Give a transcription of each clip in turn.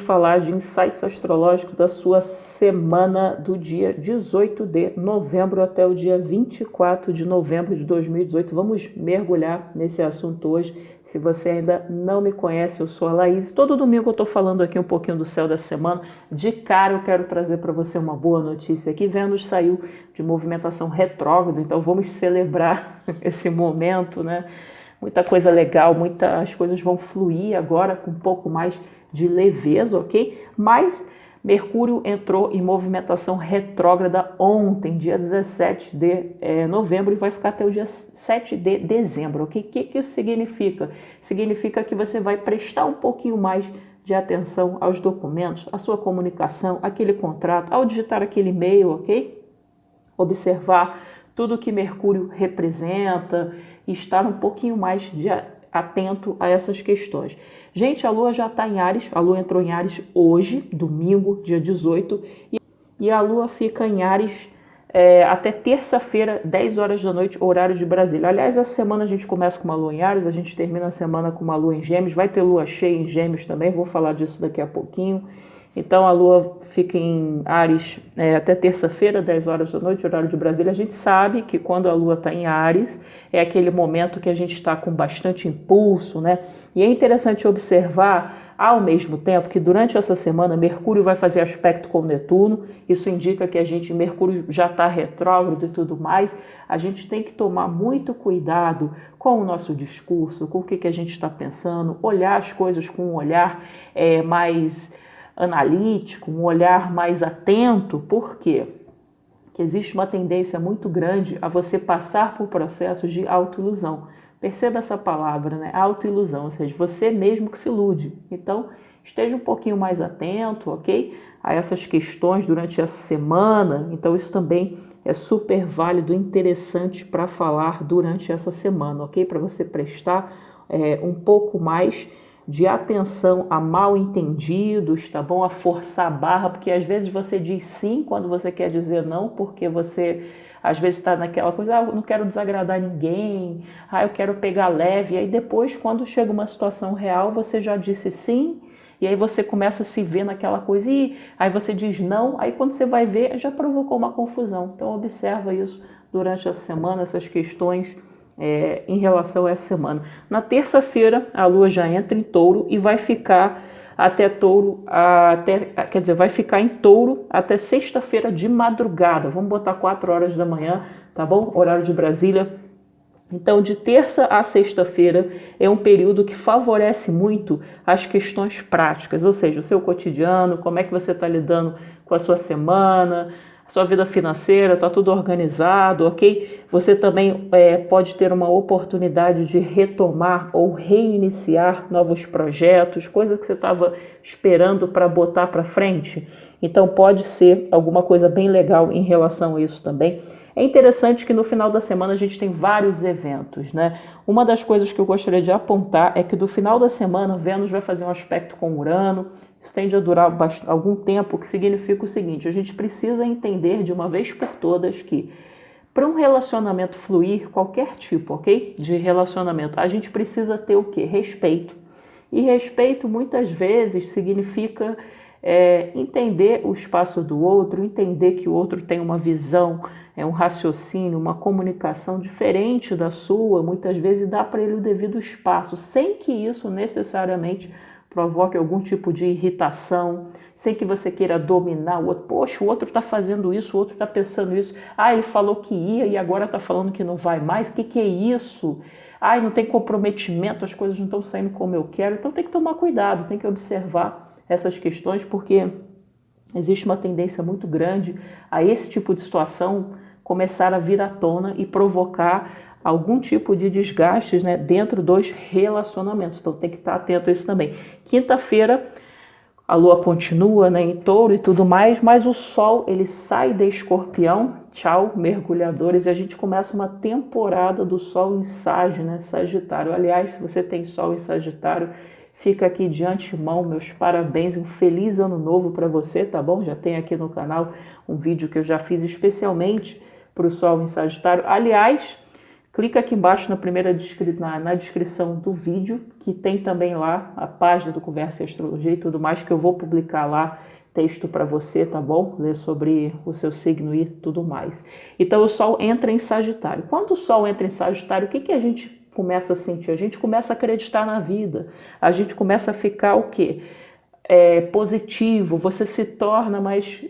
falar de insights astrológicos da sua semana do dia 18 de novembro até o dia 24 de novembro de 2018. Vamos mergulhar nesse assunto hoje. Se você ainda não me conhece, eu sou a Laís. Todo domingo eu estou falando aqui um pouquinho do céu da semana. De cara eu quero trazer para você uma boa notícia aqui. Vênus saiu de movimentação retrógrada, então vamos celebrar esse momento, né? Muita coisa legal, muitas coisas vão fluir agora com um pouco mais de leveza, ok? Mas Mercúrio entrou em movimentação retrógrada ontem, dia 17 de novembro, e vai ficar até o dia 7 de dezembro, ok? O que isso significa? Significa que você vai prestar um pouquinho mais de atenção aos documentos, à sua comunicação, aquele contrato, ao digitar aquele e-mail, ok? Observar tudo que Mercúrio representa e estar um pouquinho mais atento a essas questões. Gente, a Lua já está em Áries, a Lua entrou em Áries hoje, domingo, dia 18, e a Lua fica em Áries até terça-feira, 10 horas da noite, horário de Brasília. Aliás, essa semana a gente começa com uma Lua em Áries, a gente termina a semana com uma Lua em Gêmeos, vai ter Lua cheia em Gêmeos também, vou falar disso daqui a pouquinho. Então a Lua fica em Áries até terça-feira, 10 horas da noite, horário de Brasília. A gente sabe que quando a Lua está em Áries, é aquele momento que a gente está com bastante impulso, né? E é interessante observar, ao mesmo tempo, que durante essa semana Mercúrio vai fazer aspecto com Netuno. Isso indica que Mercúrio já está retrógrado e tudo mais. A gente tem que tomar muito cuidado com o nosso discurso, com o que a gente está pensando, olhar as coisas com um olhar mais analítico, um olhar mais atento. Por quê? Porque existe uma tendência muito grande a você passar por processos de autoilusão. Perceba essa palavra, né? Autoilusão, ou seja, você mesmo que se ilude. Então, esteja um pouquinho mais atento, ok? A essas questões durante a semana. Então, isso também é super válido, interessante para falar durante essa semana, ok? Para você prestar um pouco mais de atenção a mal entendidos, tá bom? A forçar a barra, porque às vezes você diz sim quando você quer dizer não, porque você às vezes está naquela coisa, eu não quero desagradar ninguém, eu quero pegar leve, e aí depois quando chega uma situação real você já disse sim, e aí você começa a se ver naquela coisa, e aí você diz não, aí quando você vai ver já provocou uma confusão. Então observa isso durante a semana, essas questões em relação a essa semana. Na terça-feira, a Lua já entra em Touro e vai ficar vai ficar em Touro até sexta-feira de madrugada. Vamos botar 4 horas da manhã, tá bom? Horário de Brasília. Então, de terça a sexta-feira é um período que favorece muito as questões práticas, ou seja, o seu cotidiano, como é que você está lidando com a sua semana, sua vida financeira, está tudo organizado, ok? Você também pode ter uma oportunidade de retomar ou reiniciar novos projetos, coisa que você estava esperando para botar para frente. Então pode ser alguma coisa bem legal em relação a isso também. É interessante que no final da semana a gente tem vários eventos, né? Uma das coisas que eu gostaria de apontar é que do final da semana Vênus vai fazer um aspecto com Urano. Isso tende a durar algum tempo, o que significa o seguinte: a gente precisa entender de uma vez por todas que para um relacionamento fluir, qualquer tipo, ok? De relacionamento, a gente precisa ter o quê? Respeito. E respeito muitas vezes significa entender o espaço do outro, entender que o outro tem uma visão, um raciocínio, uma comunicação diferente da sua, muitas vezes dá para ele o devido espaço, sem que isso necessariamente provoque algum tipo de irritação, sem que você queira dominar o outro. Poxa, o outro está fazendo isso, o outro está pensando isso. Ele falou que ia e agora está falando que não vai mais. O que é isso? Não tem comprometimento, as coisas não estão saindo como eu quero. Então tem que tomar cuidado, tem que observar essas questões, porque existe uma tendência muito grande a esse tipo de situação começar a vir à tona e provocar algum tipo de desgastes, né, dentro dos relacionamentos. Então tem que estar atento a isso também. Quinta-feira a Lua continua, né, em Touro e tudo mais, mas o Sol ele sai de Escorpião, tchau mergulhadores, e a gente começa uma temporada do Sol em Ságio, né, Sagitário. Aliás, se você tem Sol em Sagitário, fica aqui de antemão meus parabéns, um feliz ano novo para você, tá bom? Já tem aqui no canal um vídeo que eu já fiz especialmente para o Sol em Sagitário. Aliás, clica aqui embaixo na descrição do vídeo, que tem também lá a página do Conversa e Astrologia e tudo mais, que eu vou publicar lá texto para você, tá bom? Ler sobre o seu signo e tudo mais. Então o Sol entra em Sagitário. Quando o Sol entra em Sagitário, o que a gente começa a sentir? A gente começa a acreditar na vida. A gente começa a ficar o quê? Positivo, você se torna mais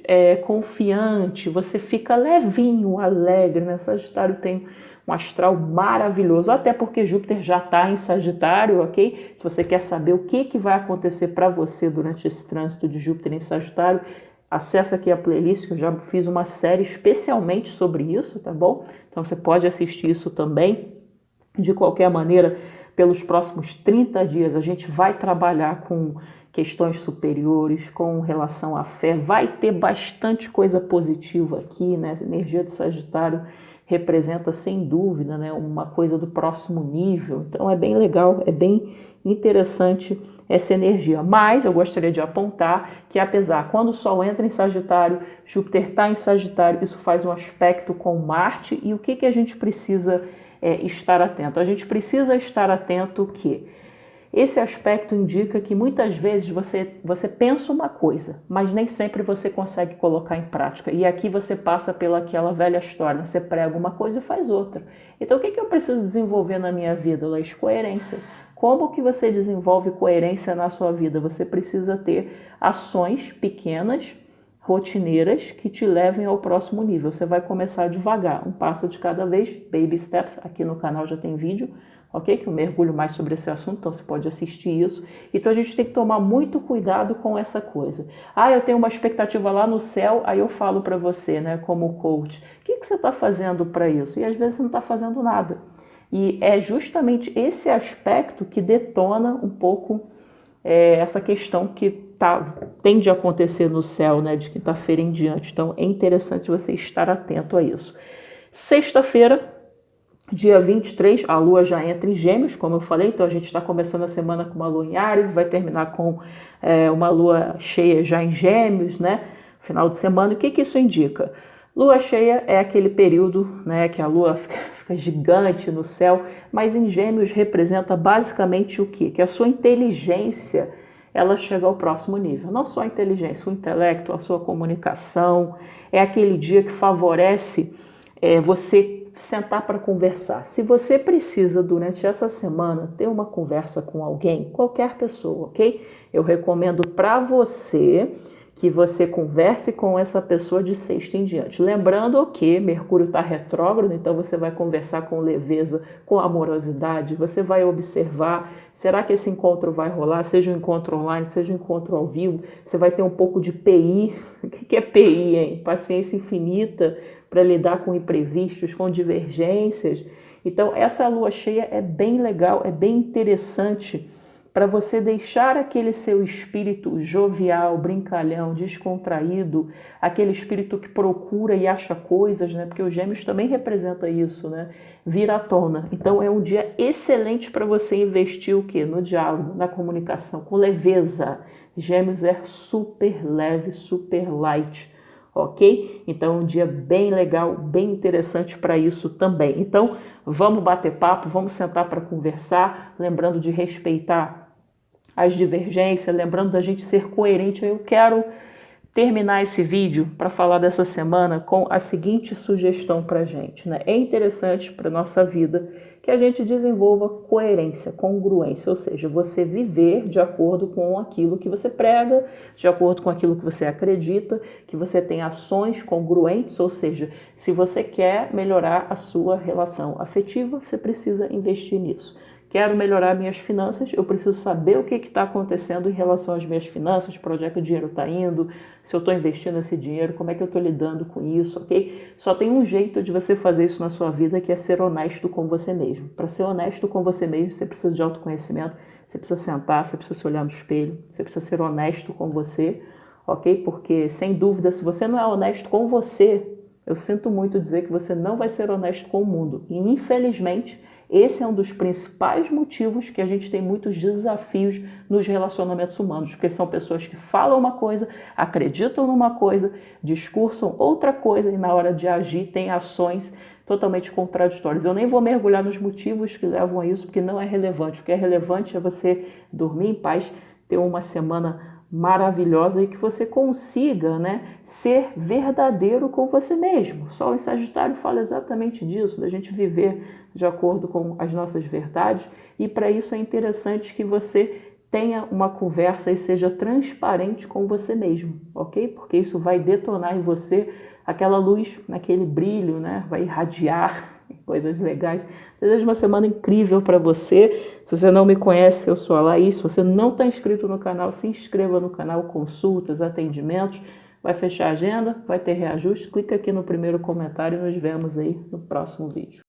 confiante, você fica levinho, alegre, né? Sagitário tem um astral maravilhoso, até porque Júpiter já está em Sagitário, ok? Se você quer saber o que vai acontecer para você durante esse trânsito de Júpiter em Sagitário, acessa aqui a playlist, que eu já fiz uma série especialmente sobre isso, tá bom? Então você pode assistir isso também. De qualquer maneira, pelos próximos 30 dias, a gente vai trabalhar com questões superiores, com relação à fé, vai ter bastante coisa positiva aqui, né? A energia de Sagitário representa, sem dúvida, né, uma coisa do próximo nível. Então é bem legal, é bem interessante essa energia. Mas eu gostaria de apontar que, apesar, quando o Sol entra em Sagitário, Júpiter está em Sagitário, isso faz um aspecto com Marte. E o que a gente precisa estar atento? A gente precisa estar atento que esse aspecto indica que muitas vezes você pensa uma coisa, mas nem sempre você consegue colocar em prática. E aqui você passa pelaquela velha história, você prega uma coisa e faz outra. Então o que eu preciso desenvolver na minha vida, Laís? Coerência. Como que você desenvolve coerência na sua vida? Você precisa ter ações pequenas, rotineiras, que te levem ao próximo nível. Você vai começar devagar, um passo de cada vez, baby steps. Aqui no canal já tem vídeo, ok? Que eu mergulho mais sobre esse assunto, então você pode assistir isso. Então a gente tem que tomar muito cuidado com essa coisa. Eu tenho uma expectativa lá no céu, aí eu falo para você, né, como coach, o que você está fazendo para isso? E às vezes você não está fazendo nada. E é justamente esse aspecto que detona um pouco essa questão que tende a acontecer no céu, né, de quinta-feira em diante. Então é interessante você estar atento a isso. Sexta-feira, dia 23, a Lua já entra em Gêmeos, como eu falei, então a gente está começando a semana com uma Lua em Áries, vai terminar com uma Lua cheia já em Gêmeos, né? Final de semana. O que isso indica? Lua cheia é aquele período, né, que a Lua fica gigante no céu, mas em Gêmeos representa basicamente o quê? Que a sua inteligência, ela chega ao próximo nível. Não só a inteligência, o intelecto, a sua comunicação. É aquele dia que favorece você sentar para conversar. Se você precisa, durante essa semana, ter uma conversa com alguém, qualquer pessoa, ok? Eu recomendo para você que você converse com essa pessoa de sexta em diante. Lembrando que Mercúrio está retrógrado, então você vai conversar com leveza, com amorosidade, você vai observar, será que esse encontro vai rolar? Seja um encontro online, seja um encontro ao vivo, você vai ter um pouco de PI. O que é PI, hein? Paciência infinita para lidar com imprevistos, com divergências. Então essa lua cheia é bem legal, é bem interessante para você deixar aquele seu espírito jovial, brincalhão, descontraído, aquele espírito que procura e acha coisas, né? Porque o Gêmeos também representa isso, né? Vir à tona. Então é um dia excelente para você investir o quê? No diálogo, na comunicação, com leveza. Gêmeos é super leve, super light, ok? Então é um dia bem legal, bem interessante para isso também. Então vamos bater papo, vamos sentar para conversar, lembrando de respeitar as divergências, lembrando da gente ser coerente. Eu quero terminar esse vídeo para falar dessa semana com a seguinte sugestão para a gente, né? É interessante para a nossa vida que a gente desenvolva coerência, congruência, ou seja, você viver de acordo com aquilo que você prega, de acordo com aquilo que você acredita, que você tem ações congruentes, ou seja, se você quer melhorar a sua relação afetiva, você precisa investir nisso. Quero melhorar minhas finanças, eu preciso saber o que está acontecendo em relação às minhas finanças, para onde é que o dinheiro está indo, se eu estou investindo esse dinheiro, como é que eu estou lidando com isso, ok? Só tem um jeito de você fazer isso na sua vida, que é ser honesto com você mesmo. Para ser honesto com você mesmo, você precisa de autoconhecimento, você precisa sentar, você precisa se olhar no espelho, você precisa ser honesto com você, ok? Porque, sem dúvida, se você não é honesto com você, eu sinto muito dizer que você não vai ser honesto com o mundo. E, infelizmente, esse é um dos principais motivos que a gente tem muitos desafios nos relacionamentos humanos, porque são pessoas que falam uma coisa, acreditam numa coisa, discursam outra coisa e na hora de agir têm ações totalmente contraditórios. Eu nem vou mergulhar nos motivos que levam a isso, porque não é relevante. O que é relevante é você dormir em paz, ter uma semana maravilhosa e que você consiga, né, ser verdadeiro com você mesmo. O Sol em Sagitário fala exatamente disso, da gente viver de acordo com as nossas verdades, e para isso é interessante que você tenha uma conversa e seja transparente com você mesmo, ok? Porque isso vai detonar em você aquela luz, aquele brilho, né? Vai irradiar coisas legais. Desejo uma semana incrível para você. Se você não me conhece, eu sou a Laís. Se você não está inscrito no canal, se inscreva no canal, consultas, atendimentos. Vai fechar a agenda, vai ter reajuste. Clica aqui no primeiro comentário e nos vemos aí no próximo vídeo.